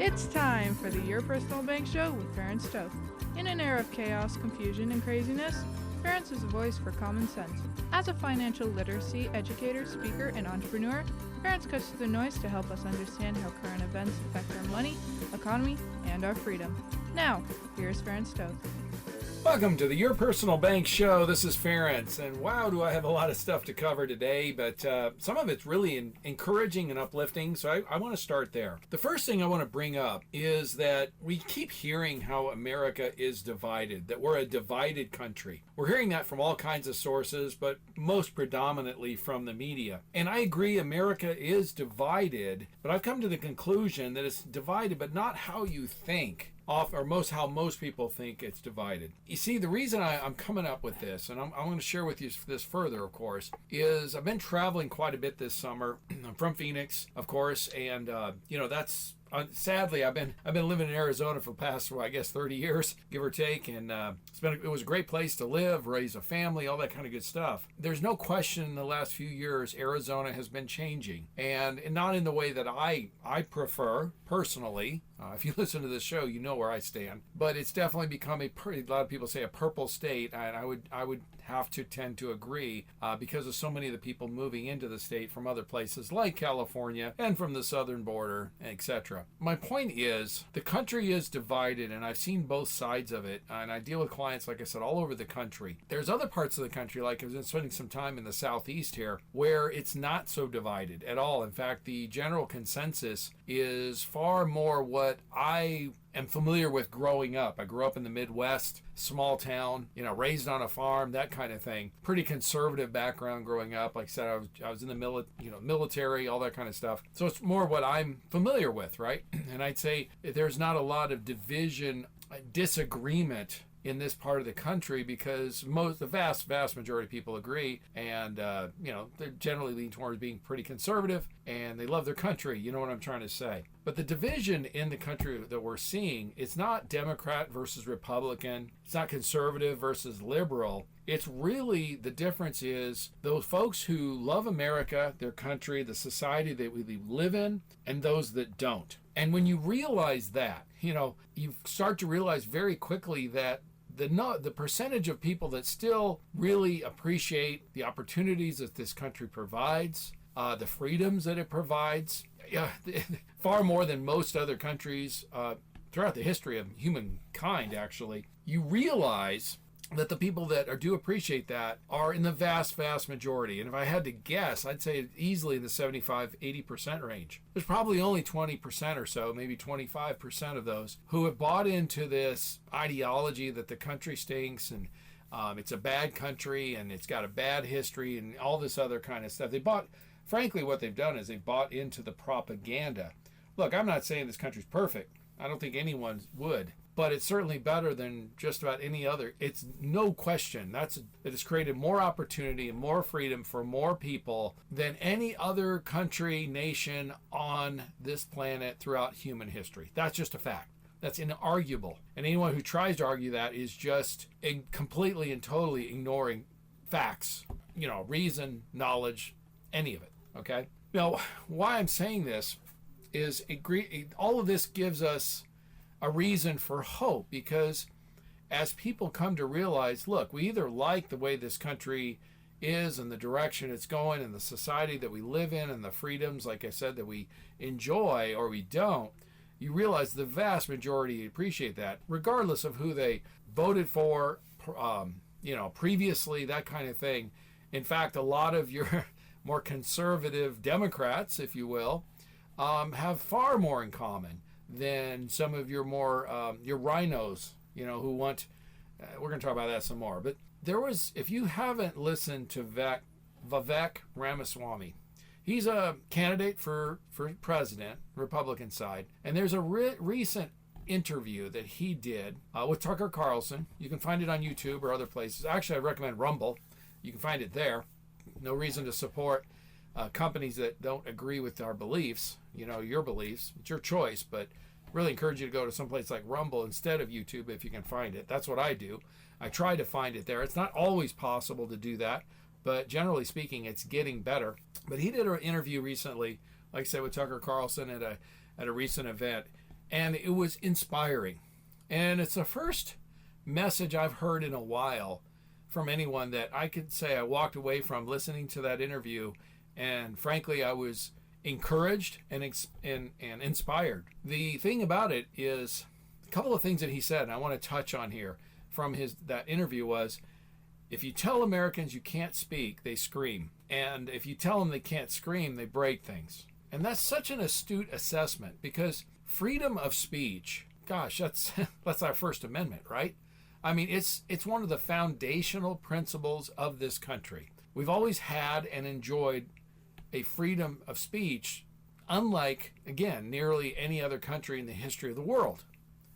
It's time for the Your Personal Bank Show with Ferenc. In an era of chaos, confusion, and craziness, Ferenc is a voice for common sense. As a financial literacy educator, speaker, and entrepreneur, Ferenc cuts through the noise to help us understand how current events affect our money, economy, and our freedom. Now, here's Ferenc. Welcome to the Your Personal Bank Show. This is Ferenc, and wow, do I have a lot of stuff to cover today, but some of it's really encouraging and uplifting, so I want to start there. The first thing I want to bring up is that we keep hearing how America is divided, that we're a divided country. We're hearing that from all kinds of sources, but most predominantly from the media. And I agree, America is divided, but I've come to the conclusion that it's divided, but not how you think. How most people think it's divided. You see, the reason I'm coming up with this, and I'm going to share with you this further, of course, is I've been traveling quite a bit this summer. I'm from Phoenix, of course, and that's sadly I've been living in Arizona for the past 30 years, give or take, and it was a great place to live, raise a family, all that kind of good stuff. There's no question in the last few years Arizona has been changing, and not in the way that I prefer personally. If you listen to this show, you know where I stand. But it's definitely become a lot of people say a purple state, and I would have to tend to agree because of so many of the people moving into the state from other places like California and from the southern border, etc. My point is the country is divided, and I've seen both sides of it, and I deal with clients, like I said, all over the country. There's other parts of the country, like I've been spending some time in the southeast here, where it's not so divided at all. In fact, the general consensus is far more what I am familiar with growing up. I grew up in the Midwest, small town, raised on a farm, that kind of thing. Pretty conservative background growing up. Like I said, I was in the military, all that kind of stuff. So it's more what I'm familiar with, right? And I'd say there's not a lot of division, disagreement in this part of the country because the vast majority of people agree, and they generally lean towards being pretty conservative, and they love their country. You know what I'm trying to say. But the division in the country that we're seeing, it's not Democrat versus Republican, it's not conservative versus liberal. It's really, the difference is those folks who love America, their country, the society that we live in, and those that don't. And when you realize that, you start to realize very quickly that the percentage of people that still really appreciate the opportunities that this country provides, the freedoms that it provides, far more than most other countries throughout the history of humankind, actually, you realize that the people that do appreciate that are in the vast majority. And if I had to guess, I'd say easily in the 75-80% range. There's probably only 20% or so, maybe 25% of those who have bought into this ideology that the country stinks and it's a bad country and it's got a bad history and all this other kind of stuff. Frankly, what they've done is they've bought into the propaganda. Look, I'm not saying this country's perfect. I don't think anyone would. But it's certainly better than just about any other. It's no question that it's created more opportunity and more freedom for more people than any other country, nation on this planet throughout human history. That's just a fact. That's inarguable. And anyone who tries to argue that is just completely and totally ignoring facts, reason, knowledge, any of it, okay? Now, why I'm saying this is all of this gives us a reason for hope, because as people come to realize, look, we either like the way this country is and the direction it's going and the society that we live in and the freedoms, like I said, that we enjoy, or we don't, you realize the vast majority appreciate that, regardless of who they voted for, previously, that kind of thing. In fact, a lot of your more conservative Democrats, if you will, have far more in common than some of your more your rhinos, who want. We're going to talk about that some more. But if you haven't listened to Vivek Ramaswamy, he's a candidate for president, Republican side, and there's a recent interview that he did with Tucker Carlson. You can find it on YouTube or other places. Actually, I recommend Rumble. You can find it there. No reason to support companies that don't agree with our beliefs, your beliefs. It's your choice, but really encourage you to go to someplace like Rumble instead of YouTube if you can find it. That's what I do. I try to find it there. It's not always possible to do that, but generally speaking, it's getting better. But he did an interview recently, like I said, with Tucker Carlson at a recent event, and it was inspiring. And it's the first message I've heard in a while from anyone that I could say I walked away from listening to that interview, and frankly, I was encouraged and inspired. The thing about it is a couple of things that he said, and I want to touch on here from that interview was, if you tell Americans you can't speak, they scream. And if you tell them they can't scream, they break things. And that's such an astute assessment, because freedom of speech, gosh, that's our First Amendment, right? I mean, it's one of the foundational principles of this country. We've always had and enjoyed a freedom of speech, unlike, again, nearly any other country in the history of the world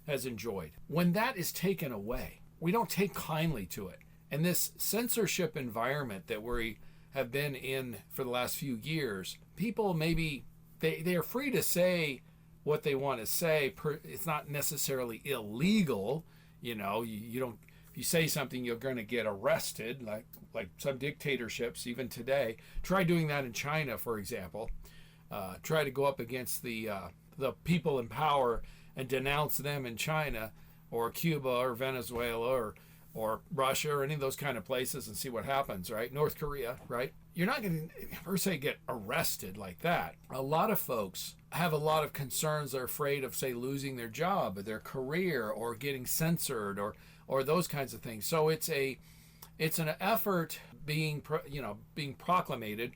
has enjoyed. When that is taken away, we don't take kindly to it. And this censorship environment that we have been in for the last few years, people maybe, they are free to say what they want to say. It's not necessarily illegal. You know, you don't, if you say something, you're going to get arrested, like some dictatorships even today. Try doing that in China, for example. Try to go up against the people in power and denounce them in China or Cuba or Venezuela or Russia or any of those kind of places and see what happens, right? North Korea, right? You're not going to, per se, get arrested like that. A lot of folks have a lot of concerns. They're afraid of, say, losing their job or their career or getting censored or those kinds of things. So it's an effort being proclamated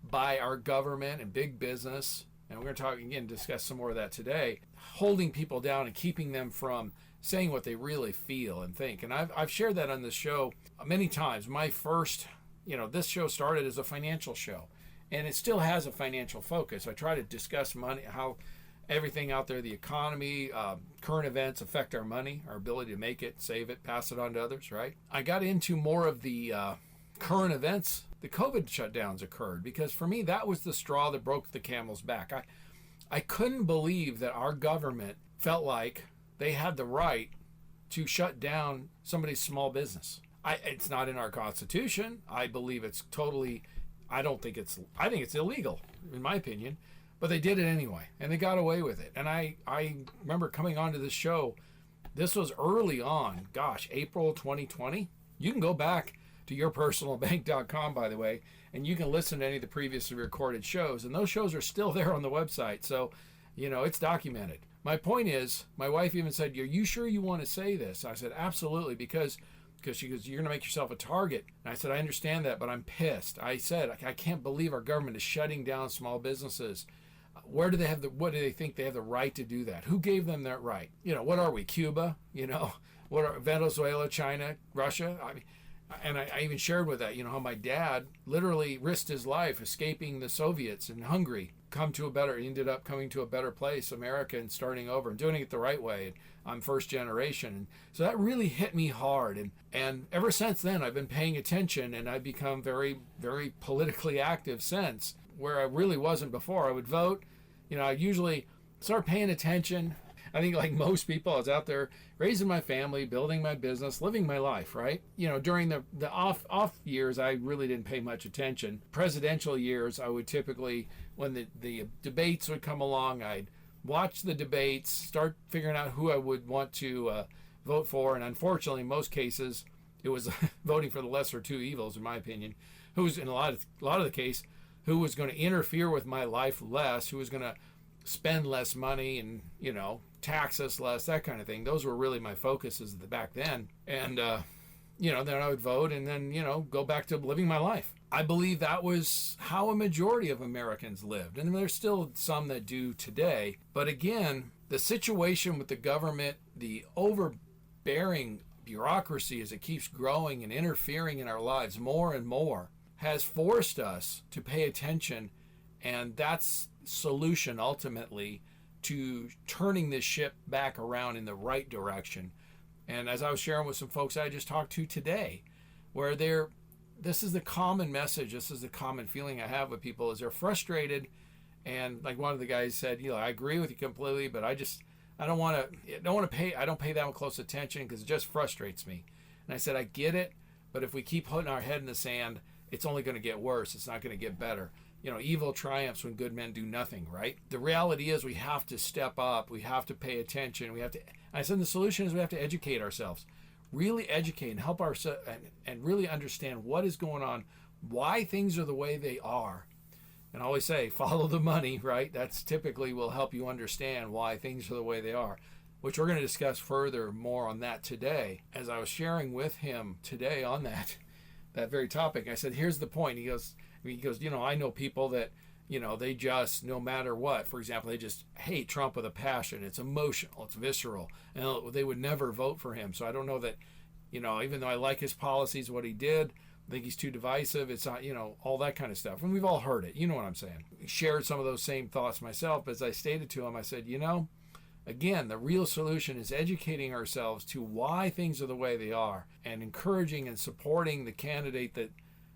by our government and big business, and we're going to discuss some more of that today, holding people down and keeping them from saying what they really feel and think. And I've shared that on this show many times. My first, this show started as a financial show, and it still has a financial focus. I try to discuss money, how everything out there, the economy, current events affect our money, our ability to make it, save it, pass it on to others, right? I got into more of the current events. The COVID shutdowns occurred because for me, that was the straw that broke the camel's back. I couldn't believe that our government felt like they had the right to shut down somebody's small business. It's not in our Constitution. I believe it's totally, I think it's illegal, in my opinion, but they did it anyway, and they got away with it. And I remember coming onto this show, this was early on, April 2020. You can go back to yourpersonalbank.com, by the way, and you can listen to any of the previously recorded shows, and those shows are still there on the website, so, it's documented. My point is, my wife even said, "Are you sure you want to say this?" I said, "Absolutely, because she goes, you're going to make yourself a target." And I said, "I understand that, but I'm pissed." I said, "I can't believe our government is shutting down small businesses. What do they think they have the right to do that? Who gave them that right? What are we, Cuba? What are Venezuela, China, Russia?" And I even shared with that, how my dad literally risked his life escaping the Soviets in Hungary, ended up coming to a better place, America, and starting over and doing it the right way. And I'm first generation. And so that really hit me hard. And ever since then, I've been paying attention, and I've become very, very politically active since, where I really wasn't before. I would vote. I usually start paying attention. I think like most people, I was out there raising my family, building my business, living my life, right? During the off years, I really didn't pay much attention. Presidential years, I would typically, when the debates would come along, I'd watch the debates, start figuring out who I would want to vote for. And unfortunately, in most cases, it was voting for the lesser two evils, in my opinion, who's in a lot of the case, who was going to interfere with my life less, who was going to spend less money and, tax us less, that kind of thing. Those were really my focuses back then. And, then I would vote and then, go back to living my life. I believe that was how a majority of Americans lived. And there's still some that do today. But again, the situation with the government, the overbearing bureaucracy as it keeps growing and interfering in our lives more and more, has forced us to pay attention. And that's solution ultimately to turning this ship back around in the right direction. And as I was sharing with some folks I just talked to today, where this is the common message, this is the common feeling I have with people, is they're frustrated. And like one of the guys said, I agree with you completely, but I don't pay that close attention because it just frustrates me. And I said, I get it, but if we keep putting our head in the sand, it's only going to get worse. It's not going to get better. evil triumphs when good men do nothing, right? The reality is we have to step up. We have to pay attention. I said the solution is we have to educate ourselves, really educate and help ourselves and really understand what is going on, why things are the way they are. And I always say, follow the money, right? That's typically will help you understand why things are the way they are, which we're going to discuss further more on that today. As I was sharing with him today on that very topic, I said, here's the point. He goes, I know people that, they just, no matter what, for example, they just hate Trump with a passion. It's emotional, it's visceral, and they would never vote for him. So I don't know that, even though I like his policies, what he did, I think he's too divisive. It's not, all that kind of stuff. And we've all heard it. You know what I'm saying? Shared some of those same thoughts myself. As I stated to him, I said, again, the real solution is educating ourselves to why things are the way they are and encouraging and supporting the candidate that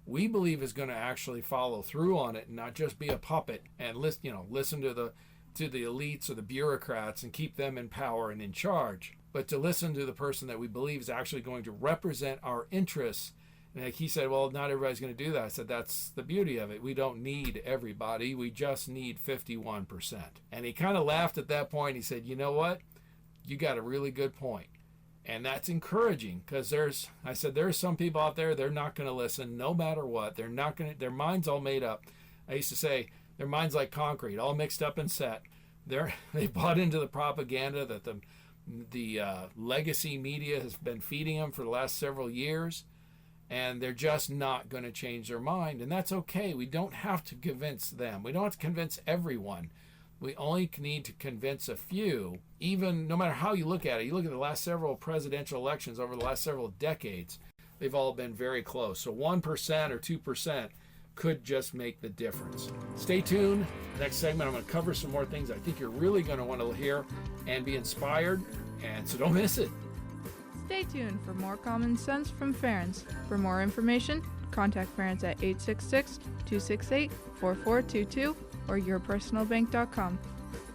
we believe is going to actually follow through on it and not just be a puppet and listen to the elites or the bureaucrats and keep them in power and in charge, but to listen to the person that we believe is actually going to represent our interests. And like he said, well, not everybody's going to do that. I said, that's the beauty of it. We don't need everybody. We just need 51%. And he kind of laughed at that point. He said, you know what? You got a really good point. And that's encouraging because there's some people out there, they're not going to listen no matter what. They're not going to, their mind's all made up. I used to say, their mind's like concrete, all mixed up and set. They bought into the propaganda that the legacy media has been feeding them for the last several years. And they're just not going to change their mind. And that's okay. We don't have to convince them. We don't have to convince everyone. We only need to convince a few, even no matter how you look at it. You look at the last several presidential elections over the last several decades, they've all been very close. So 1% or 2% could just make the difference. Stay tuned. Next segment, I'm going to cover some more things I think you're really going to want to hear and be inspired. And so don't miss it. Stay tuned for more common sense from Ferenc. For more information, contact Ferenc at 866-268-4422 or yourpersonalbank.com.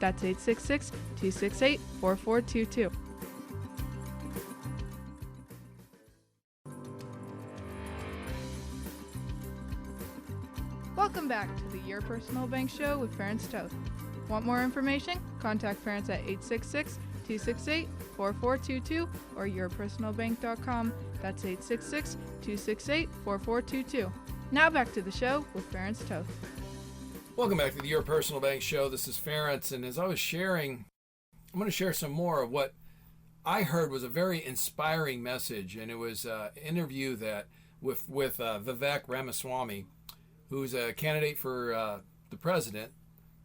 That's 866-268-4422. Welcome back to the Your Personal Bank Show with Ferenc Toth. Want more information? Contact Ferenc at 866-268-4422 or yourpersonalbank.com. That's 866-268-4422. Now back to the show with Ferenc Toth. Welcome back to the Your Personal Bank Show. This is Ferenc, and as I was sharing, I'm going to share some more of what I heard was a very inspiring message, and it was an interview that with Vivek Ramaswamy, who's a candidate for the president,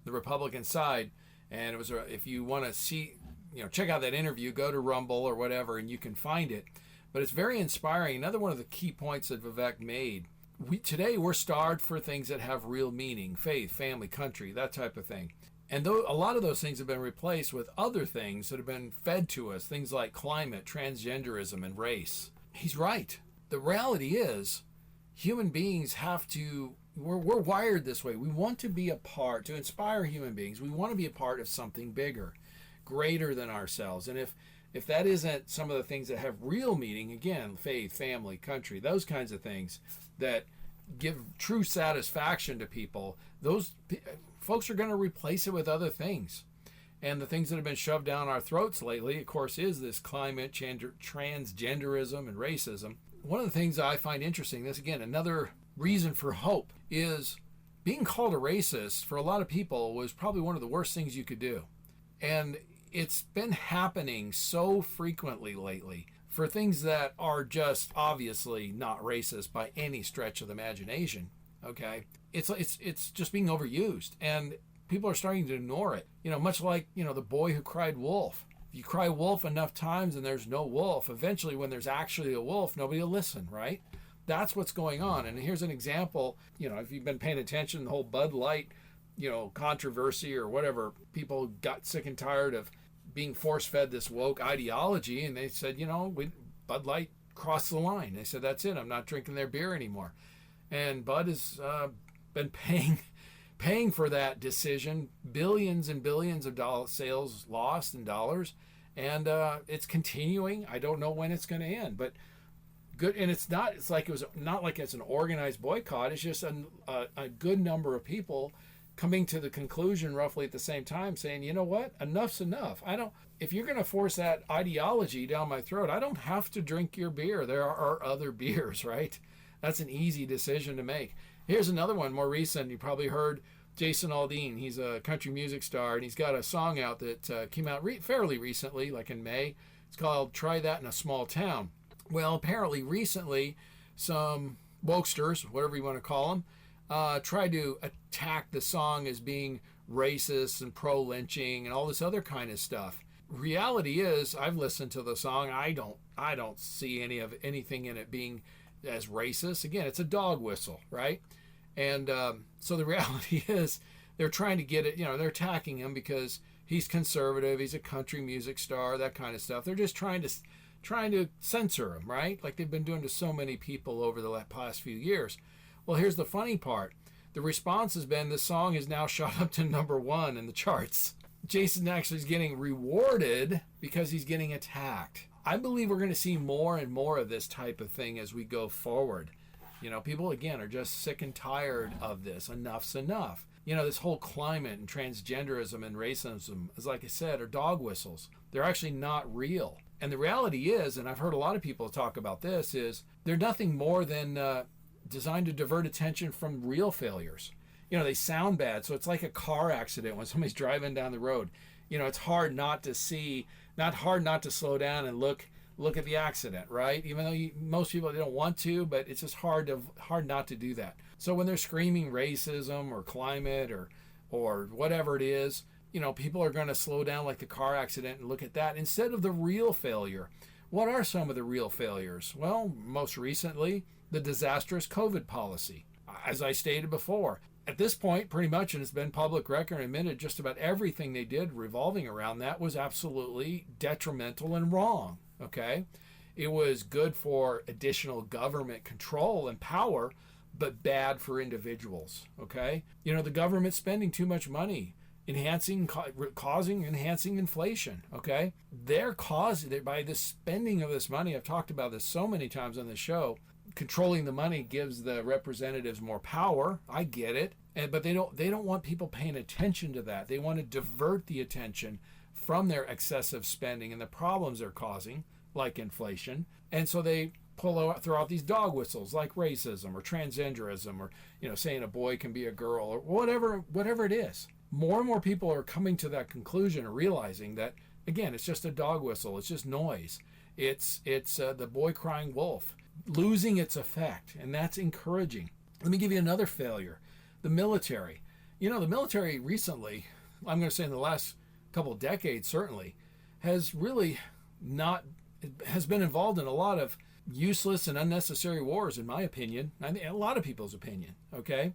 the Republican side, and it was if you want to see, check out that interview, go to Rumble or whatever, and you can find it. But it's very inspiring. Another one of the key points that Vivek made. Today we're starved for things that have real meaning: faith, family, country, that type of thing. And though a lot of those things have been replaced with other things that have been fed to us, things like climate, transgenderism, and race. He's right. The reality is, human beings have to. We're wired this way. We want to be a part, to inspire human beings. We want to be a part of something bigger, greater than ourselves. And if that isn't some of the things that have real meaning, again, faith, family, country, those kinds of things that give true satisfaction to people, those folks are going to replace it with other things. And the things that have been shoved down our throats lately, of course, is this climate, transgenderism, and racism. One of the things I find interesting, this again, another reason for hope, is being called a racist for a lot of people was probably one of the worst things you could do. And it's been happening so frequently lately for things that are just obviously not racist by any stretch of the imagination. Okay, it's just being overused, and people are starting to ignore it. Much like the boy who cried wolf. If you cry wolf enough times and there's no wolf, eventually when there's actually a wolf, nobody will listen, right? That's what's going on. And here's an example. If you've been paying attention, the whole Bud Light, controversy or whatever, people got sick and tired of being force-fed this woke ideology, and they said, Bud Light crossed the line. They said, that's it, I'm not drinking their beer anymore. And Bud has been paying for that decision, billions and billions of sales lost in dollars, and it's continuing. I don't know when it's going to end, but good, and it's like it was not like it's an organized boycott. It's just a good number of people coming to the conclusion roughly at the same time, saying, you know what, enough's enough. If you're going to force that ideology down my throat, I don't have to drink your beer. There are other beers, right? That's an easy decision to make. Here's another one, more recent. You probably heard Jason Aldean. He's a country music star, and he's got a song out that came out fairly recently, like in May. It's called Try That in a Small Town. Well, apparently recently, some wokesters, whatever you want to call them, tried to attack the song as being racist and pro-lynching and all this other kind of stuff. Reality is, I've listened to the song. I don't see anything in it being as racist. Again, it's a dog whistle, right? And so the reality is, they're trying to get it. They're attacking him because he's conservative. He's a country music star, that kind of stuff. They're just trying to censor him, right? Like they've been doing to so many people over the past few years. Well, here's the funny part. The response has been this song is now shot up to #1 in the charts. Jason actually is getting rewarded because he's getting attacked. I believe we're going to see more and more of this type of thing as we go forward. People, again, are just sick and tired of this. Enough's enough. This whole climate and transgenderism and racism, as like I said, are dog whistles. They're actually not real. And the reality is, and I've heard a lot of people talk about this, is they're nothing more than designed to divert attention from real failures. They sound bad, so it's like a car accident when somebody's driving down the road. It's hard not to see, not hard not to slow down and look at the accident, right? Even though most people, they don't want to, but it's just hard not to do that. So when they're screaming racism or climate or whatever it is, people are going to slow down like the car accident and look at that instead of the real failure. What are some of the real failures? Well, most recently, the disastrous COVID policy. As I stated before, at this point, pretty much, and it's been public record and admitted, just about everything they did revolving around that was absolutely detrimental and wrong, okay? It was good for additional government control and power, but bad for individuals, okay? The government spending too much money, causing enhancing inflation, okay? They're causing it by the spending of this money. I've talked about this so many times on the show. Controlling the money gives the representatives more power. I get it, but they don't want people paying attention to that. They want to divert the attention from their excessive spending and the problems they're causing, like inflation. And so they throw out these dog whistles like racism or transgenderism or saying a boy can be a girl or whatever it is. More and more people are coming to that conclusion and realizing that, again, it's just a dog whistle. It's just noise. It's the boy crying wolf losing its effect, and that's encouraging. Let me give you another failure. The military. The military recently, I'm going to say in the last couple of decades certainly, has been involved in a lot of useless and unnecessary wars, in my opinion. I think a lot of people's opinion, okay?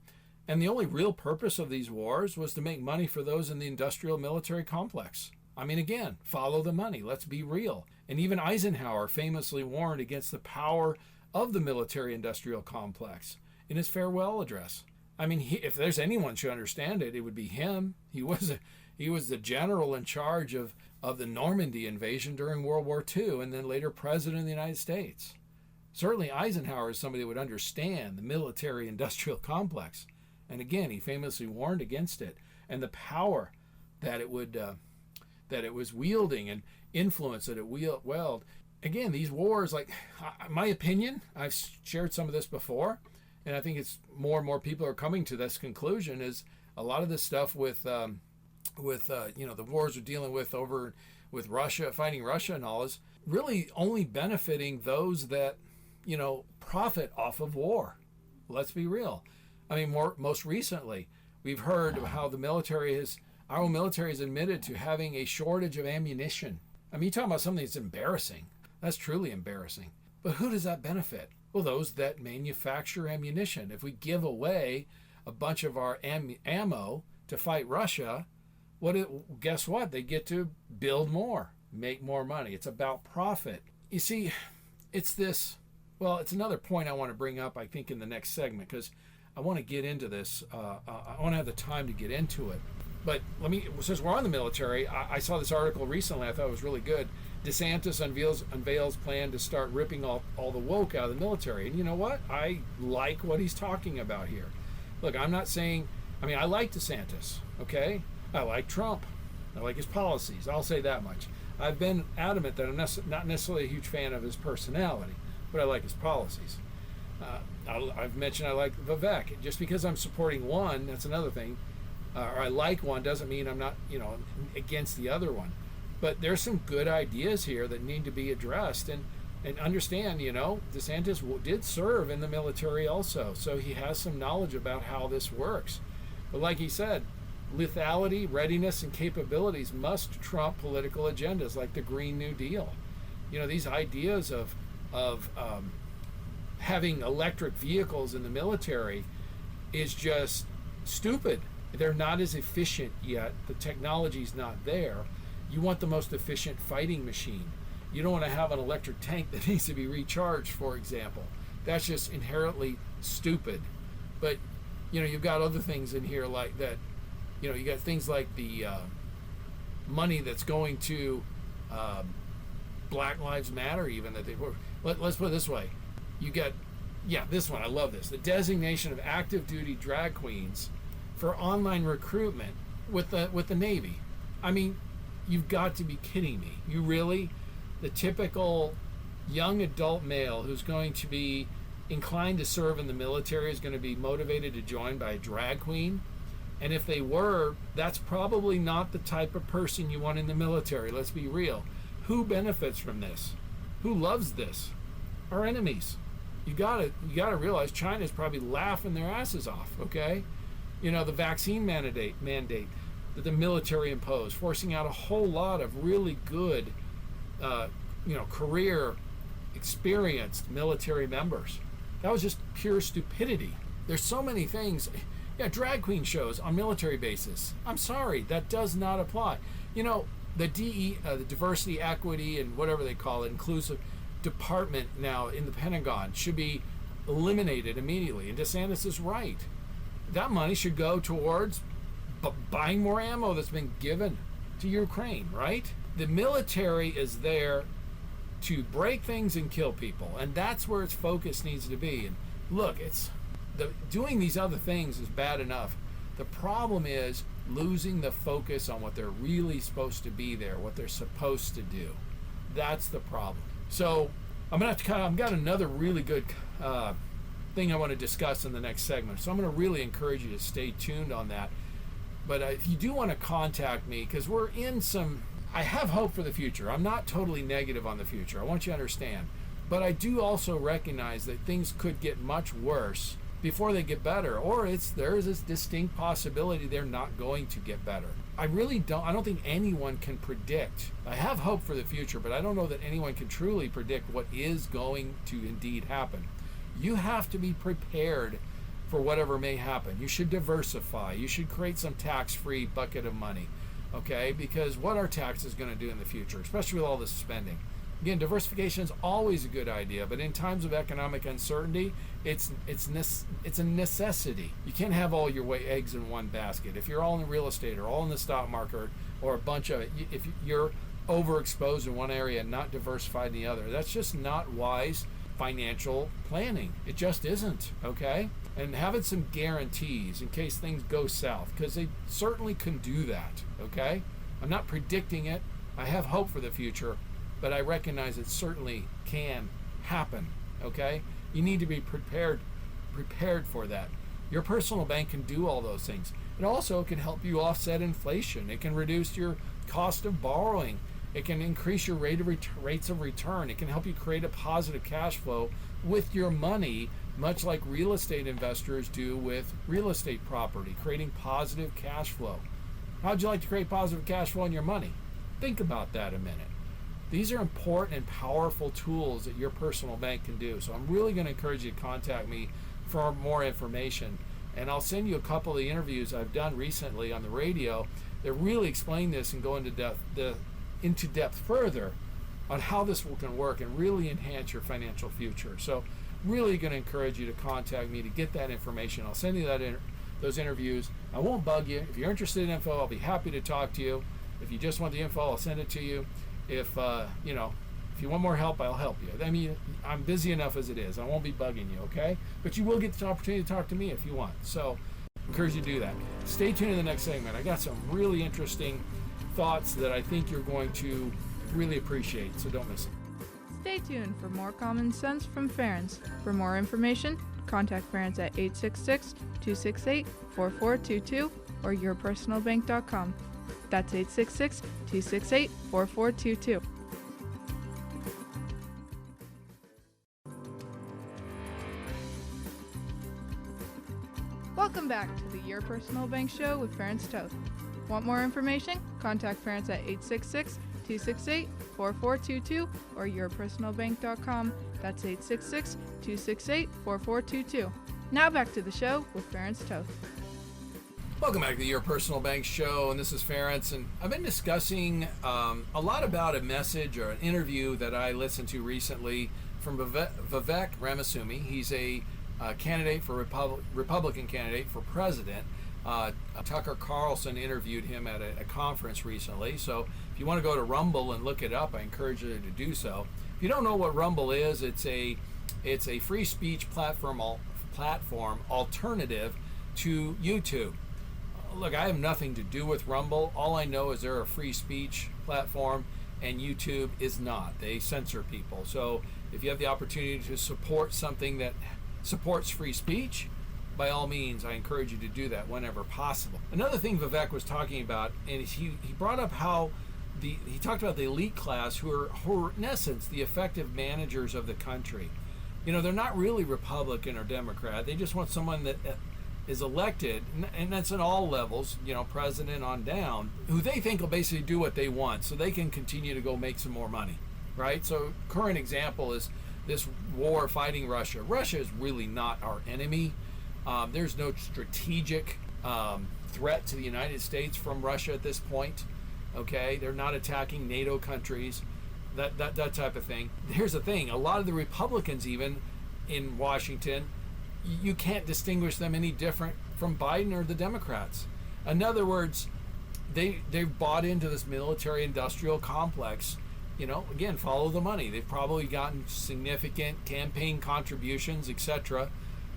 And the only real purpose of these wars was to make money for those in the industrial military complex. I mean, again, follow the money. Let's be real. And even Eisenhower famously warned against the power of the military-industrial complex in his farewell address. I mean, if there's anyone should understand it, it would be him. He was the general in charge of the Normandy invasion during World War II, and then later president of the United States. Certainly, Eisenhower is somebody that would understand the military-industrial complex. And again, he famously warned against it and the power that it was wielding and influence that it wield. Again, these wars, like my opinion, I've shared some of this before, and I think it's more and more people are coming to this conclusion, is a lot of this stuff with the wars we're dealing with over with Russia, fighting Russia and all, is really only benefiting those that profit off of war. Let's be real. I mean, most recently, we've heard how our own military has admitted to having a shortage of ammunition. I mean, you're talking about something that's embarrassing. That's truly embarrassing. But who does that benefit? Well, those that manufacture ammunition. If we give away a bunch of our ammo to fight Russia, guess what? They get to build more, make more money. It's about profit. You see, it's another point I want to bring up, I think, in the next segment, because I want to get into this. I want to have the time to get into it. But since we're on the military, I saw this article recently. I thought it was really good. DeSantis unveils plan to start ripping all the woke out of the military. And you know what? I like what he's talking about here. Look, I'm not saying, I like DeSantis, okay? I like Trump. I like his policies. I'll say that much. I've been adamant that I'm not necessarily a huge fan of his personality, but I like his policies. I've mentioned I like Vivek. Just because I'm supporting one, that's another thing, or I like one doesn't mean I'm not, against the other one. But there's some good ideas here that need to be addressed, and understand, DeSantis did serve in the military also, so he has some knowledge about how this works. But like he said, lethality, readiness, and capabilities must trump political agendas like the Green New Deal. These ideas of having electric vehicles in the military is just stupid. They're not as efficient yet. The technology's not there. You want the most efficient fighting machine. You don't want to have an electric tank that needs to be recharged, for example. That's just inherently stupid. But, you've got other things in here like that. You got things like the money that's going to Black Lives Matter, even that they were. Let's put it this way. You got, this one, I love this. The designation of active duty drag queens for online recruitment with the Navy. You've got to be kidding me. You really? The typical young adult male who's going to be inclined to serve in the military is going to be motivated to join by a drag queen? And if they were, that's probably not the type of person you want in the military. Let's be real. Who benefits from this? Who loves this? Our enemies. You gotta realize China's probably laughing their asses off, okay? The vaccine mandate that the military imposed, forcing out a whole lot of really good, career experienced military members. That was just pure stupidity. There's so many things. Drag queen shows on military bases. I'm sorry, that does not apply. The the diversity, equity, and whatever they call it, inclusive department now in the Pentagon should be eliminated immediately. And DeSantis is right. That money should go towards buying more ammo that's been given to Ukraine, right? The military is there to break things and kill people, and that's where its focus needs to be. And look, doing these other things is bad enough. The problem is losing the focus on what they're really supposed to be there, what they're supposed to do. That's the problem. So I've got another really good thing I want to discuss in the next segment. So I'm going to really encourage you to stay tuned on that. But if you do want to contact me, because I have hope for the future. I'm not totally negative on the future. I want you to understand. But I do also recognize that things could get much worse before they get better, or there is this distinct possibility they're not going to get better. I don't think anyone can predict. I have hope for the future, but I don't know that anyone can truly predict what is going to indeed happen. You have to be prepared for whatever may happen. You should diversify. You should create some tax-free bucket of money, okay? Because what are taxes going to do in the future, especially with all this spending? Again, diversification is always a good idea, but in times of economic uncertainty, it's a necessity. You can't have all your eggs in one basket. If you're all in real estate or all in the stock market or a bunch of it, if you're overexposed in one area and not diversified in the other, that's just not wise financial planning. It just isn't, okay? And having some guarantees in case things go south, because they certainly can do that, okay? I'm not predicting it. I have hope for the future, but I recognize it certainly can happen, okay? You need to be prepared for that. Your personal bank can do all those things. It also can help you offset inflation. It can reduce your cost of borrowing. It can increase your rates of return. It can help you create a positive cash flow with your money, much like real estate investors do with real estate property, creating positive cash flow. How'd you like to create positive cash flow on your money? Think about that a minute. These are important and powerful tools that your personal bank can do. So I'm really going to encourage you to contact me for more information. And I'll send you a couple of the interviews I've done recently on the radio that really explain this and go into depth further on how this can work and really enhance your financial future. So really going to encourage you to contact me to get that information. I'll send you those interviews. I won't bug you. If you're interested in info, I'll be happy to talk to you. If you just want the info, I'll send it to you. If if you want more help, I'll help you. I mean, I'm busy enough as it is. I won't be bugging you, okay? But you will get the opportunity to talk to me if you want. So I encourage you to do that. Stay tuned in the next segment. I got some really interesting thoughts that I think you're going to really appreciate, so don't miss it. Stay tuned for more common sense from Ferenc. For more information, contact Ferenc at 866-268-4422 or yourpersonalbank.com. That's 866-268-4422. Welcome back to the Your Personal Bank Show with Ferenc Toth. Want more information? Contact Ferenc at 866-268-4422 or yourpersonalbank.com. That's 866-268-4422. Now back to the show with Ferenc Toth. Welcome back to Your Personal Bank Show, and this is Ferenc, and I've been discussing a lot about a message or an interview that I listened to recently from Vivek Ramaswamy. He's a candidate for Republican candidate for president. Tucker Carlson interviewed him at a conference recently, so if you want to go to Rumble and look it up, I encourage you to do so. If you don't know what Rumble is, it's a free speech platform alternative to YouTube. Look, I have nothing to do with Rumble. All I know is they're a free speech platform, and YouTube is not. They censor people. So if you have the opportunity to support something that supports free speech, by all means, I encourage you to do that whenever possible. Another thing Vivek was talking about, and he brought up how he talked about the elite class who are in essence the effective managers of the country. You know, they're not really Republican or Democrat. They just want someone that is elected, and that's at all levels, you know, president on down, who they think will basically do what they want so they can continue to go make some more money, right? So current example is this war fighting Russia. Russia is really not our enemy. There's no strategic threat to the United States from Russia at this point. Okay, they're not attacking NATO countries, that type of thing. Here's the thing: a lot of the Republicans, even in Washington, you can't distinguish them any different from Biden or the Democrats. In other words, they've bought into this military-industrial complex. You know, again, follow the money. They've probably gotten significant campaign contributions, etc.,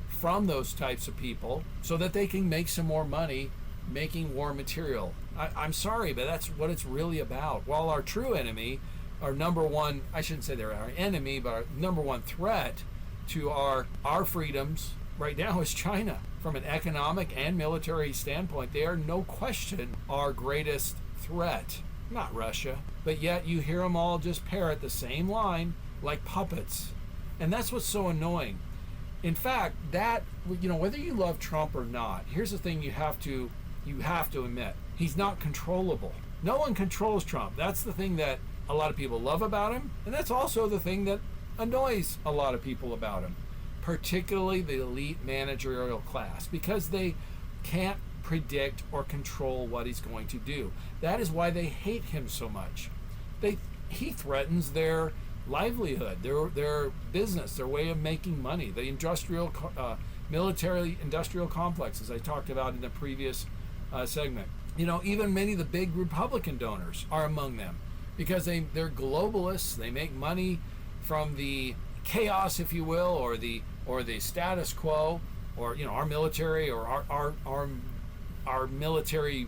from those types of people so that they can make some more money making war material. I'm sorry, but that's what it's really about. While our true enemy, our number one, I shouldn't say they're our enemy, but our number one threat to our freedoms right now is China. From an economic and military standpoint, they are no question our greatest threat, not Russia. But yet you hear them all just parrot the same line like puppets. And that's what's so annoying. In fact, that, you know, whether you love Trump or not, here's the thing you have to admit. He's not controllable. No one controls Trump. That's the thing that a lot of people love about him, and that's also the thing that annoys a lot of people about him, particularly the elite managerial class, because they can't predict or control what he's going to do. That is why they hate him so much. He threatens their livelihood, their business, their way of making money, the military industrial complexes I talked about in the previous segment. You know, even many of the big Republican donors are among them because they're globalists. They make money from the chaos, if you will, or the status quo, or, you know, our military, or our military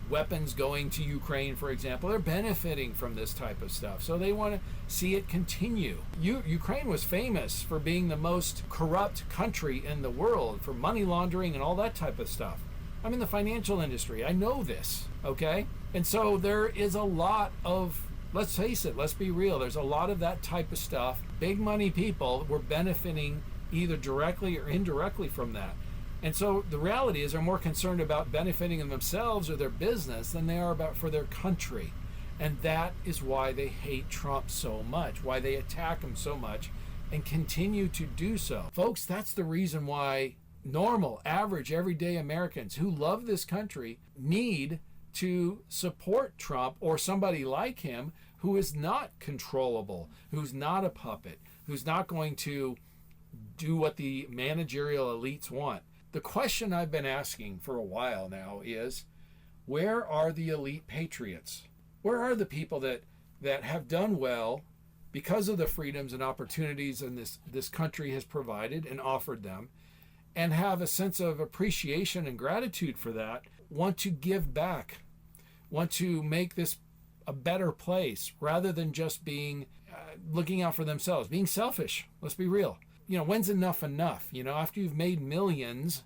weapons going to Ukraine, for example. They're benefiting from this type of stuff, so they want to see it continue. Ukraine was famous for being the most corrupt country in the world for money laundering and all that type of stuff. I'm in the financial industry. I know this, okay? And so there is a lot of, let's face it, let's be real, there's a lot of that type of stuff. Big money people were benefiting either directly or indirectly from that. And so the reality is they're more concerned about benefiting themselves or their business than they are about for their country. And that is why they hate Trump so much, why they attack him so much and continue to do so. Folks, that's the reason why normal, average, everyday Americans who love this country need to support Trump or somebody like him who is not controllable, who's not a puppet, who's not going to do what the managerial elites want. The question I've been asking for a while now is, where are the elite patriots? Where are the people that have done well because of the freedoms and opportunities and this country has provided and offered them, and have a sense of appreciation and gratitude for that, want to give back, want to make this a better place rather than just being looking out for themselves, being selfish. Let's be real. When's enough enough? After you've made millions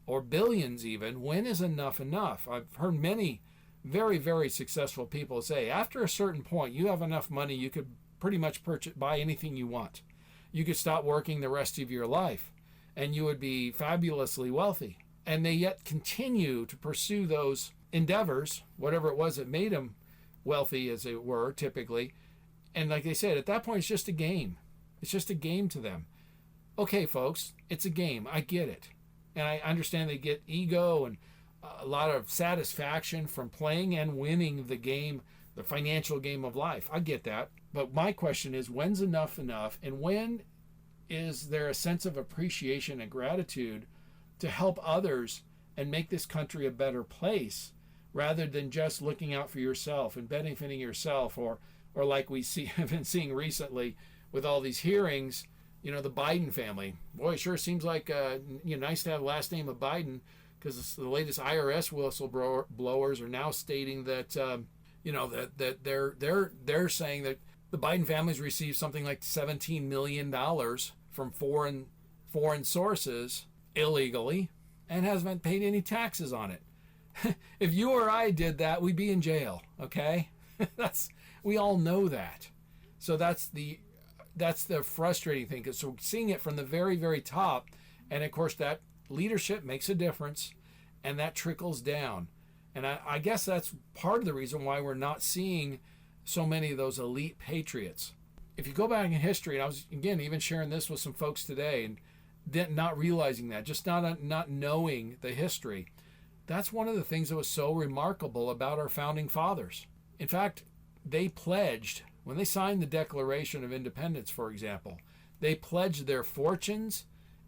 or billions even, when is enough enough? I've heard many very, very successful people say after a certain point, you have enough money, you could pretty much buy anything you want. You could stop working the rest of your life and you would be fabulously wealthy. And they yet continue to pursue those endeavors, whatever it was that made them wealthy, as it were, typically. And like they said, at that point, it's just a game. It's just a game to them. Okay, folks, it's a game. I get it. And I understand they get ego and a lot of satisfaction from playing and winning the game, the financial game of life. I get that. But my question is, when's enough enough? And when is there a sense of appreciation and gratitude to help others and make this country a better place, rather than just looking out for yourself and benefiting yourself, or like have been seeing recently with all these hearings, the Biden family. Boy, it sure seems like nice to have the last name of Biden, because the latest IRS whistleblowers are now stating that that they're saying that the Biden family's received something like $17 million from foreign sources illegally and hasn't paid any taxes on it. If you or I did that, we'd be in jail. Okay, we all know that. So that's the frustrating thing, because we're seeing it from the very, very top, and of course that leadership makes a difference, and that trickles down. And I guess that's part of the reason why we're not seeing so many of those elite patriots. If you go back in history, and I was again even sharing this with some folks today, and then not realizing that, just not knowing the history. That's one of the things that was so remarkable about our founding fathers. In fact, they pledged, when they signed the Declaration of Independence, for example, they pledged their fortunes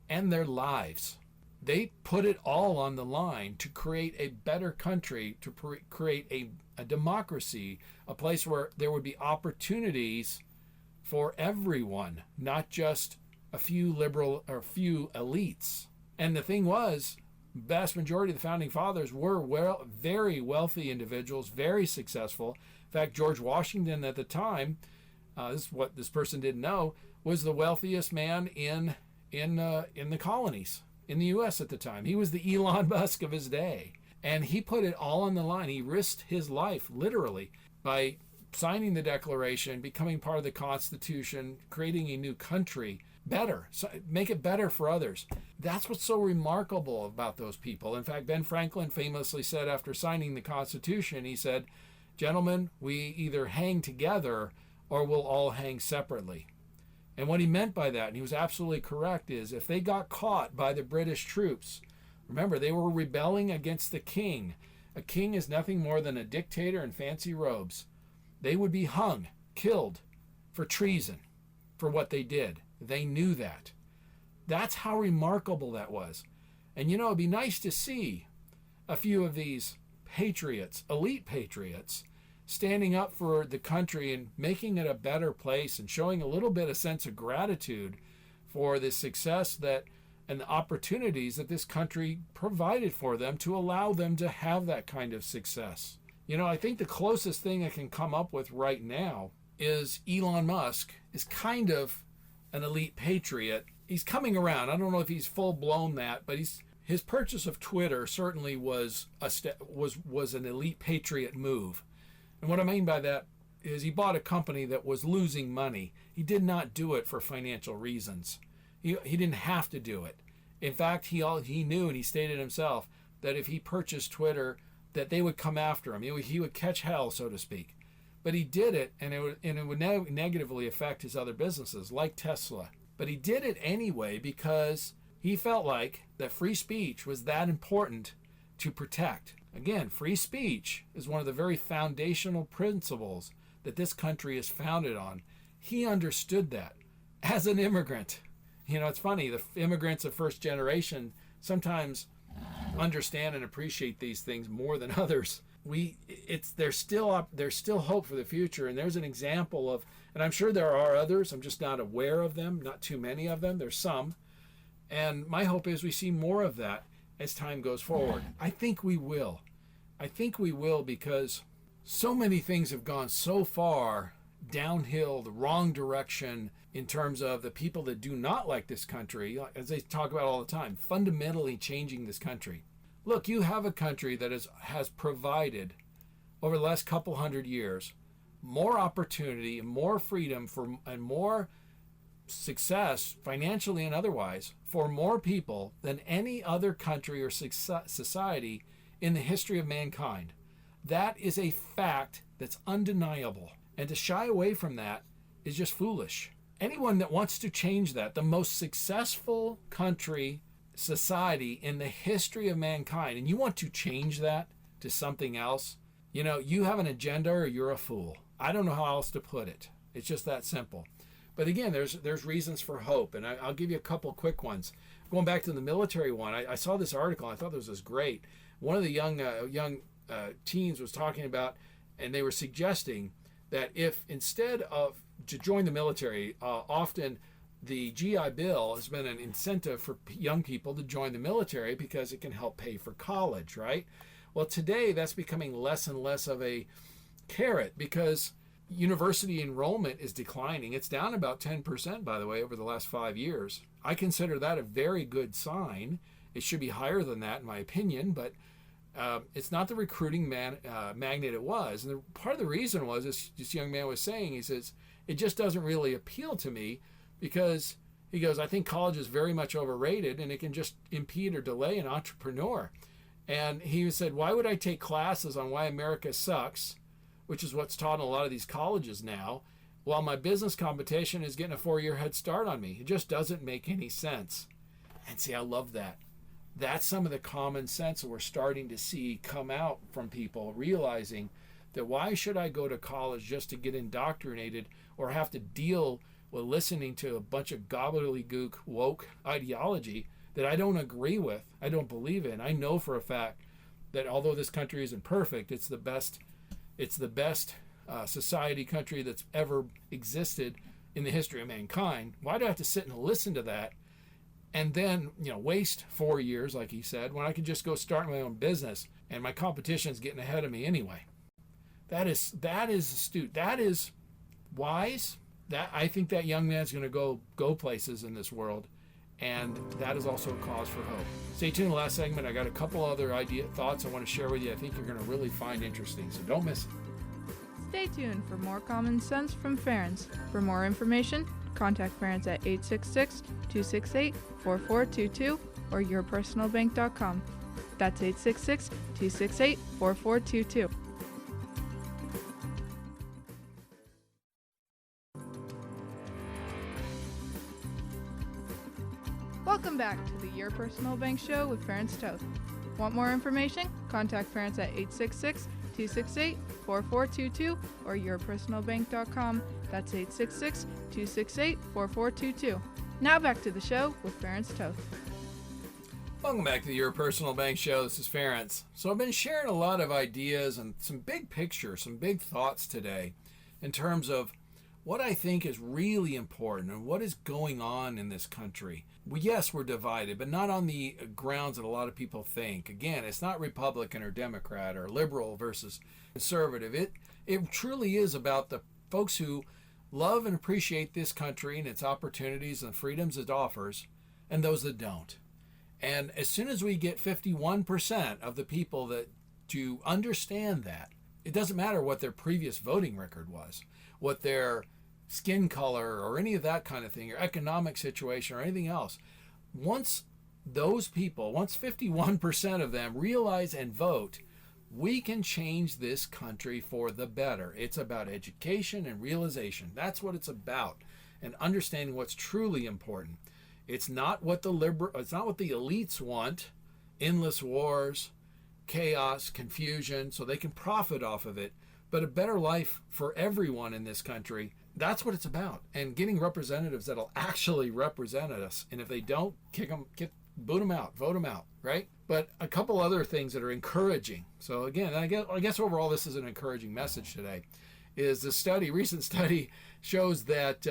and their lives. They put it all on the line to create a better country, to create a democracy, a place where there would be opportunities for everyone, not just a few liberal or a few elites. And the thing was, vast majority of the founding fathers were very wealthy individuals, very successful. In fact, George Washington at the time, this is what this person didn't know, was the wealthiest man in the colonies in the U.S. at the time. He was the Elon Musk of his day, and he put it all on the line. He risked his life literally by signing the Declaration, becoming part of the Constitution, creating a new country. Better, so make it better for others. That's what's so remarkable about those people. In fact, Ben Franklin famously said after signing the Constitution, he said, "Gentlemen, we either hang together or we'll all hang separately." And what he meant by that, and he was absolutely correct, is if they got caught by the British troops, remember, they were rebelling against the king. A king is nothing more than a dictator in fancy robes. They would be hung, killed for treason, for what they did. They knew that. That's how remarkable that was. And it'd be nice to see a few of these patriots, elite patriots, standing up for the country and making it a better place and showing a little bit of sense of gratitude for the success and the opportunities that this country provided for them to allow them to have that kind of success. I think the closest thing I can come up with right now is Elon Musk is kind of an elite patriot. He's coming around. I don't know if he's full blown that, but his purchase of Twitter certainly was an elite patriot move. And what I mean by that is he bought a company that was losing money. He did not do it for financial reasons. He didn't have to do it. In fact, he knew, and he stated himself, that if he purchased Twitter, that they would come after him. He would catch hell, so to speak. But he did it, and it would negatively affect his other businesses, like Tesla. But he did it anyway because he felt like that free speech was that important to protect. Again, free speech is one of the very foundational principles that this country is founded on. He understood that as an immigrant. It's funny, the immigrants of first generation sometimes understand and appreciate these things more than others. There's still hope for the future, and there's an example of, and I'm sure there are others, I'm just not aware of them, not too many of them. There's some, and my hope is we see more of that as time goes forward. I think we will because so many things have gone so far downhill, the wrong direction, in terms of the people that do not like this country, as they talk about all the time, fundamentally changing this country. Look, you have a country that has provided, over the last couple hundred years, more opportunity and more freedom and more success, financially and otherwise, for more people than any other country or society in the history of mankind. That is a fact that's undeniable. And to shy away from that is just foolish. Anyone that wants to change that, the most successful country, society in the history of mankind, and you want to change that to something else, you have an agenda or you're a fool. I don't know how else to put it. It's just that simple. But again, there's reasons for hope, and I'll give you a couple quick ones. Going back to the military one, I saw this article. I thought this was great. One of the young teens was talking about, and they were suggesting that if instead of to join the military, often the GI Bill has been an incentive for young people to join the military because it can help pay for college, right? Well, today that's becoming less and less of a carrot because university enrollment is declining. It's down about 10%, by the way, over the last 5 years. I consider that a very good sign. It should be higher than that, in my opinion, but it's not the recruiting magnet it was. And part of the reason was, this young man was saying, he says, it just doesn't really appeal to me because, he goes, I think college is very much overrated and it can just impede or delay an entrepreneur. And he said, why would I take classes on why America sucks, which is what's taught in a lot of these colleges now, while my business competition is getting a 4-year head start on me? It just doesn't make any sense. And see, I love that. That's some of the common sense that we're starting to see come out from people realizing that why should I go to college just to get indoctrinated or have to deal with listening to a bunch of gobbledygook woke ideology that I don't agree with, I don't believe in. I know for a fact that although this country isn't perfect, it's the best society country that's ever existed in the history of mankind. Why do I have to sit and listen to that and then waste 4 years, like he said, when I could just go start my own business and my competition's getting ahead of me anyway? That is astute. That is wise. That I think that young man's going to go places in this world, and that is also a cause for hope. Stay tuned. The last segment, I got a couple other thoughts I want to share with you. I think you're going to really find interesting, so don't miss it. Stay tuned for more common sense from Ferenc. For more information, contact Ferenc at 866-268-4422 or yourpersonalbank.com. That's 866-268-4422. Welcome back to the Your Personal Bank Show with Ferenc Toth. Want more information? Contact Ferenc at 866-268-4422 or yourpersonalbank.com. That's 866-268-4422. Now back to the show with Ferenc Toth. Welcome back to the Your Personal Bank Show. This is Ferenc. So I've been sharing a lot of ideas and some big pictures, some big thoughts today in terms of what I think is really important and what is going on in this country. Yes, we're divided, but not on the grounds that a lot of people think. Again, it's not Republican or Democrat or liberal versus conservative. It truly is about the folks who love and appreciate this country and its opportunities and freedoms it offers, and those that don't. And as soon as we get 51% of the people that to understand that, it doesn't matter what their previous voting record was, what their skin color or any of that kind of thing, or economic situation or anything else. Once 51% of them realize and vote, we can change this country for the better. It's about education and realization. That's what it's about, and understanding what's truly important. It's not what the elites want, endless wars, chaos, confusion, so they can profit off of it, but a better life for everyone in this country. That's what it's about, and getting representatives that'll actually represent us. And if they don't, kick boot them out, vote them out, right? But a couple other things that are encouraging. So again, I guess overall this is an encouraging message today. Is the recent study shows that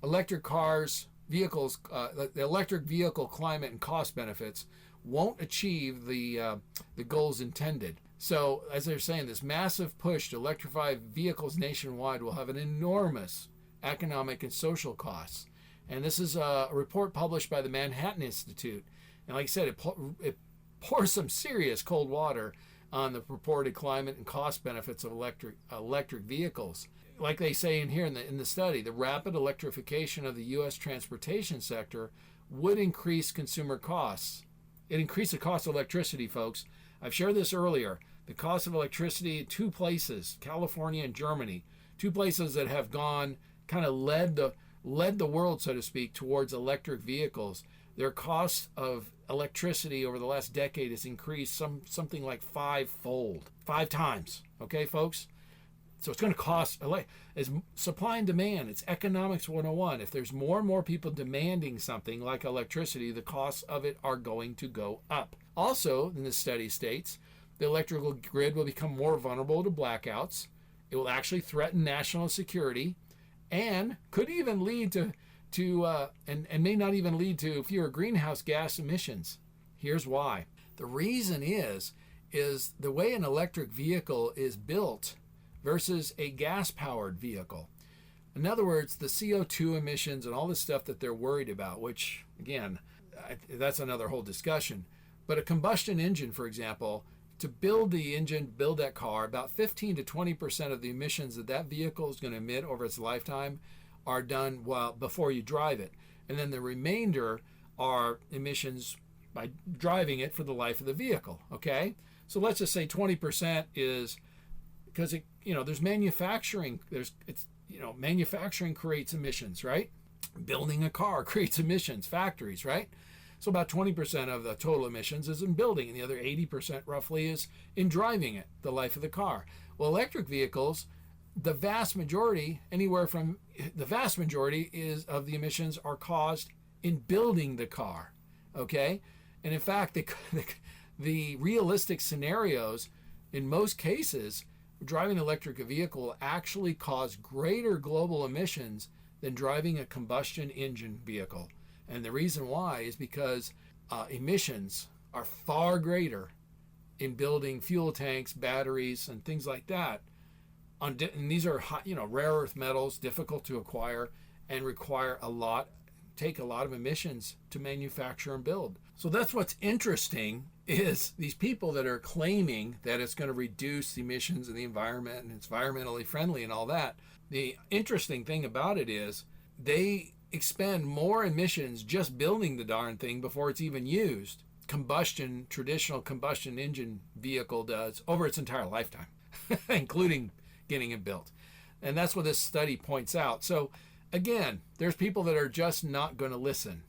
electric cars, vehicles, the electric vehicle climate and cost benefits won't achieve the goals intended. So as they're saying, this massive push to electrify vehicles nationwide will have an enormous economic and social costs. And this is a report published by the Manhattan Institute. And like I said, it pours some serious cold water on the purported climate and cost benefits of electric vehicles. Like they say in here in the study, the rapid electrification of the U.S. transportation sector would increase consumer costs. It increased the cost of electricity, folks. I've shared this earlier. The cost of electricity in two places, California and Germany, two places that have gone, kind of led the world, so to speak, towards electric vehicles. Their cost of electricity over the last decade has increased something like 5-fold, 5 times. Okay, folks? So it's going to cost, as supply and demand, it's economics 101. If there's more and more people demanding something like electricity, the costs of it are going to go up. Also, in the study states, the electrical grid will become more vulnerable to blackouts. It will actually threaten national security and could even lead to and may not even lead to fewer greenhouse gas emissions. Here's why. The reason is the way an electric vehicle is built versus a gas-powered vehicle. In other words, the CO2 emissions and all the stuff that they're worried about, which, again, that's another whole discussion. But a combustion engine, for example, to build the engine, build that car, about 15 to 20% of the emissions that vehicle is going to emit over its lifetime are done before you drive it. And then the remainder are emissions by driving it for the life of the vehicle, okay? So let's just say 20% is because there's manufacturing, manufacturing creates emissions, right? Building a car creates emissions, factories, right? So about 20% of the total emissions is in building, and the other 80% roughly is in driving it, the life of the car. Well, electric vehicles, the vast majority is of the emissions are caused in building the car, okay? And in fact, the realistic scenarios, in most cases, driving an electric vehicle will actually cause greater global emissions than driving a combustion engine vehicle. And the reason why is because emissions are far greater in building fuel tanks, batteries, and things like that. And these are rare earth metals, difficult to acquire, and take a lot of emissions to manufacture and build. So that's what's interesting is these people that are claiming that it's going to reduce the emissions of the environment and it's environmentally friendly and all that. The interesting thing about it is they expend more emissions just building the darn thing before it's even used. Traditional combustion engine vehicle does over its entire lifetime, including getting it built. And that's what this study points out. So again, there's people that are just not going to listen.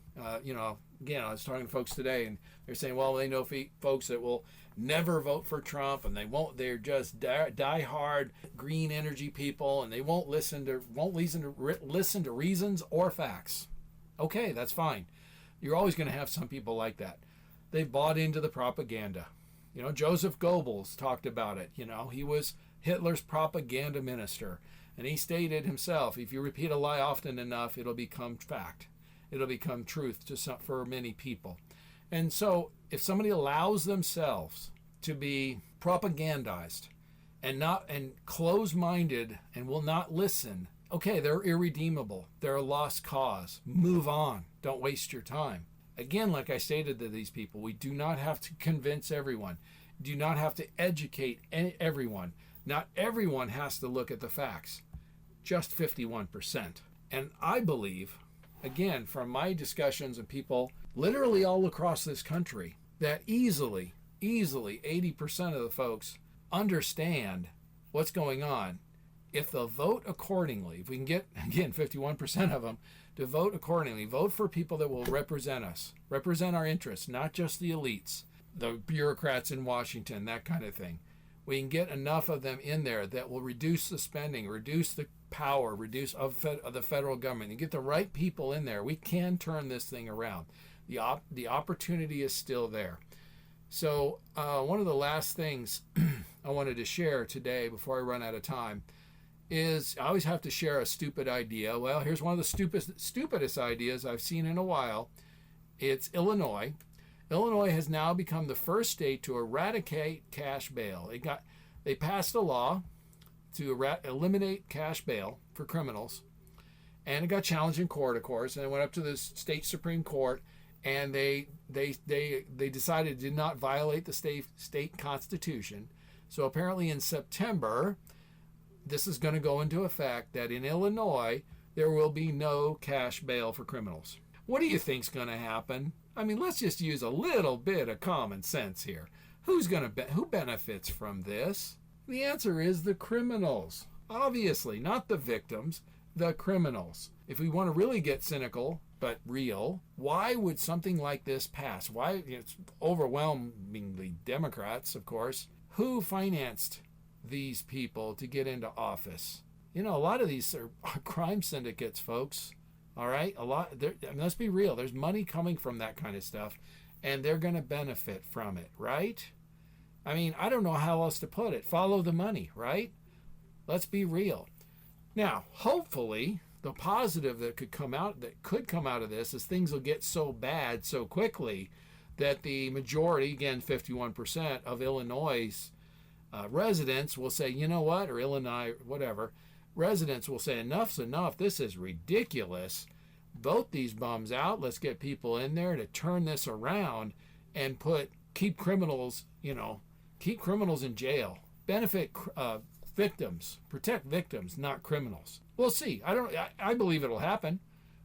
Again, I was talking to folks today and they're saying, well, they know folks that will never vote for Trump and they're just die-hard green energy people and they won't listen to reasons or facts. Okay, that's fine. You're always going to have some people like that. They've bought into the propaganda. Joseph Goebbels talked about it. He was Hitler's propaganda minister. And he stated himself, if you repeat a lie often enough, it'll become fact. It'll become truth for many people. And so if somebody allows themselves to be propagandized and close-minded and will not listen, okay, they're irredeemable. They're a lost cause. Move on. Don't waste your time. Again, like I stated to these people, we do not have to convince everyone. Do not have to educate everyone. Not everyone has to look at the facts. Just 51%. And I believe, again, from my discussions with people literally all across this country, that easily 80% of the folks understand what's going on. If they'll vote accordingly, if we can get, again, 51% of them to vote accordingly, vote for people that will represent us, represent our interests, not just the elites, the bureaucrats in Washington, that kind of thing. We can get enough of them in there that will reduce the spending, reduce the power, of the federal government, and get the right people in there. We can turn this thing around. The opportunity is still there. So one of the last things I wanted to share today before I run out of time is I always have to share a stupid idea. Well, here's one of the stupidest ideas I've seen in a while. It's Illinois. Illinois has now become the first state to eradicate cash bail. They passed a law to eliminate cash bail for criminals, and it got challenged in court, of course, and it went up to the state Supreme Court, and they decided it did not violate the state constitution. So apparently in September, this is going to go into effect that in Illinois there will be no cash bail for criminals. What do you think's going to happen? I mean, let's just use a little bit of common sense here. Who benefits from this? The answer is the criminals. Obviously, not the victims, the criminals. If we want to really get cynical but real, why would something like this pass? Why? It's overwhelmingly Democrats, of course. Who financed these people to get into office? A lot of these are crime syndicates, folks. All right, let's be real. There's money coming from that kind of stuff, and they're going to benefit from it, right? I mean, I don't know how else to put it. Follow the money, right? Let's be real. Now, hopefully, the positive that could come out of this is things will get so bad so quickly that the majority, again, 51% of Illinois residents will say, you know what, or Illinois, whatever, residents will say, enough's enough. This is ridiculous. Vote these bums out. Let's get people in there to turn this around and keep criminals in jail. Benefit victims, protect victims, not criminals. We'll see. I believe it'll happen.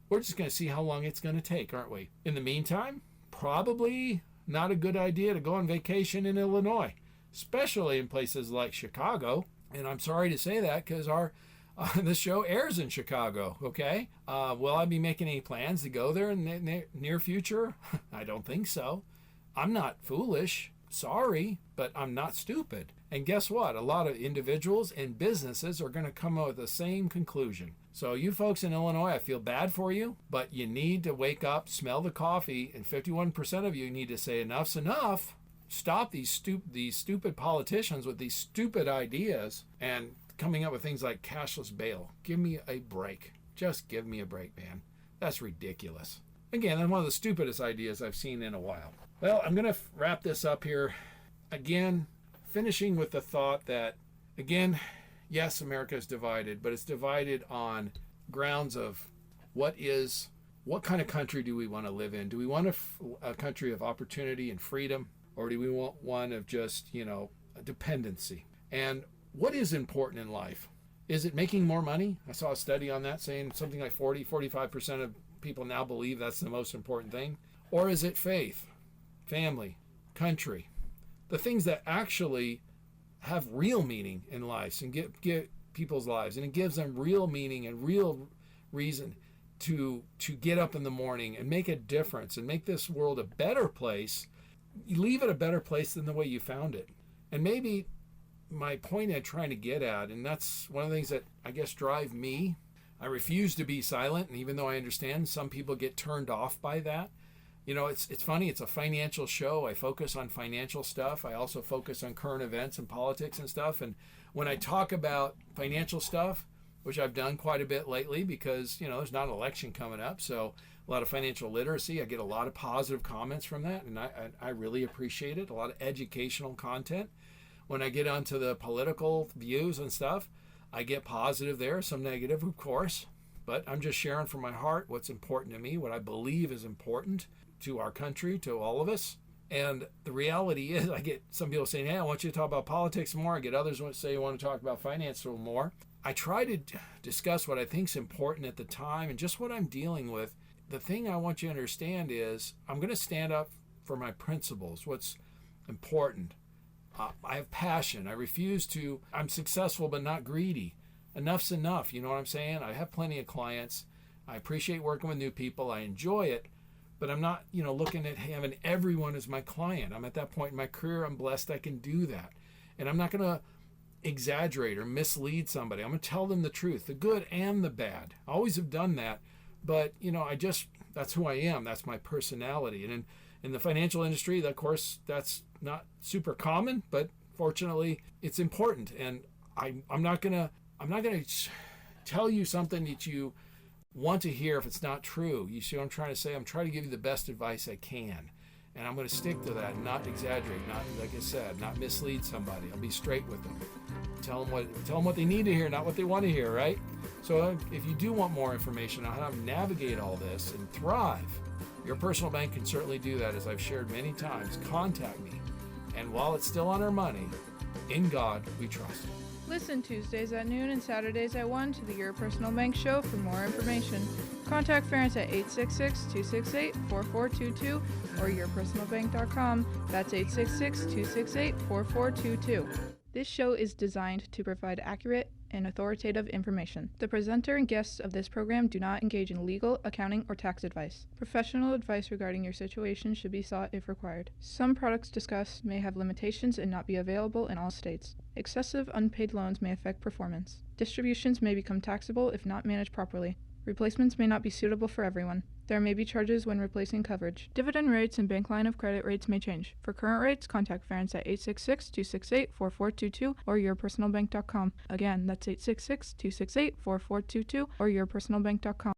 We're just going to see how long it's going to take, aren't we? In the meantime, probably not a good idea to go on vacation in Illinois, especially in places like Chicago. And I'm sorry to say that because this show airs in Chicago, okay? Will I be making any plans to go there in the near future? I don't think so. I'm not foolish. Sorry, but I'm not stupid. And guess what? A lot of individuals and businesses are going to come up with the same conclusion. So you folks in Illinois, I feel bad for you, but you need to wake up, smell the coffee, and 51% of you need to say enough's enough. Stop these stupid politicians with these stupid ideas and coming up with things like cashless bail. Give me a break. Just give me a break, man. That's ridiculous. Again, that's one of the stupidest ideas I've seen in a while. Well, I'm going to wrap this up here. Again, finishing with the thought that, again, yes, America is divided, but it's divided on grounds of what kind of country do we want to live in? Do we want a country of opportunity and freedom, or do we want one of just, a dependency? And what is important in life? Is it making more money? I saw a study on that saying something like 45% of people now believe that's the most important thing. Or is it faith, family, country, the things that actually have real meaning in life and get people's lives, and it gives them real meaning and real reason to get up in the morning and make a difference and make this world a better place. You leave it a better place than the way you found it. And maybe my point I'm trying to get at, and that's one of the things that I guess drive me. I refuse to be silent, and even though I understand some people get turned off by that, it's funny. It's a financial show. I focus on financial stuff. I also focus on current events and politics and stuff. And when I talk about financial stuff, which I've done quite a bit lately because, there's not an election coming up, so a lot of financial literacy. I get a lot of positive comments from that, and I really appreciate it. A lot of educational content. When I get onto the political views and stuff, I get positive there, some negative, of course. But I'm just sharing from my heart what's important to me, what I believe is important to our country, to all of us. And the reality is, I get some people saying, hey, I want you to talk about politics more. I get others who say you want to talk about finance a little more. I try to discuss what I think is important at the time and just what I'm dealing with. The thing I want you to understand is I'm going to stand up for my principles, what's important. I have passion. I'm successful but not greedy. Enough's enough, you know what I'm saying? I have plenty of clients. I appreciate working with new people. I enjoy it, but I'm not, looking at having everyone as my client. I'm at that point in my career. I'm blessed I can do that. And I'm not going to exaggerate or mislead somebody. I'm going to tell them the truth, the good and the bad. I always have done that, but that's who I am. That's my personality. And in the financial industry, of course, that's not super common, but fortunately, it's important. And I'm not gonna tell you something that you want to hear if it's not true. You see what I'm trying to say? I'm trying to give you the best advice I can. And I'm going to stick to that and not exaggerate, not, like I said, not mislead somebody. I'll be straight with them. Tell them what they need to hear, not what they want to hear, right? So if you do want more information on how to navigate all this and thrive, your personal bank can certainly do that. As I've shared many times, contact me. And while it's still on our money, in God we trust. Listen Tuesdays at noon and Saturdays at 1 to the Your Personal Bank Show for more information. Contact Ferenc at 866-268-4422 or yourpersonalbank.com. That's 866-268-4422. This show is designed to provide accurate and authoritative information. The presenter and guests of this program do not engage in legal, accounting, or tax advice. Professional advice regarding your situation should be sought if required. Some products discussed may have limitations and not be available in all states. Excessive unpaid loans may affect performance. Distributions may become taxable if not managed properly. Replacements may not be suitable for everyone. There may be charges when replacing coverage. Dividend rates and bank line of credit rates may change. For current rates, contact Ferenc at 866-268-4422 or yourpersonalbank.com. Again, that's 866-268-4422 or yourpersonalbank.com.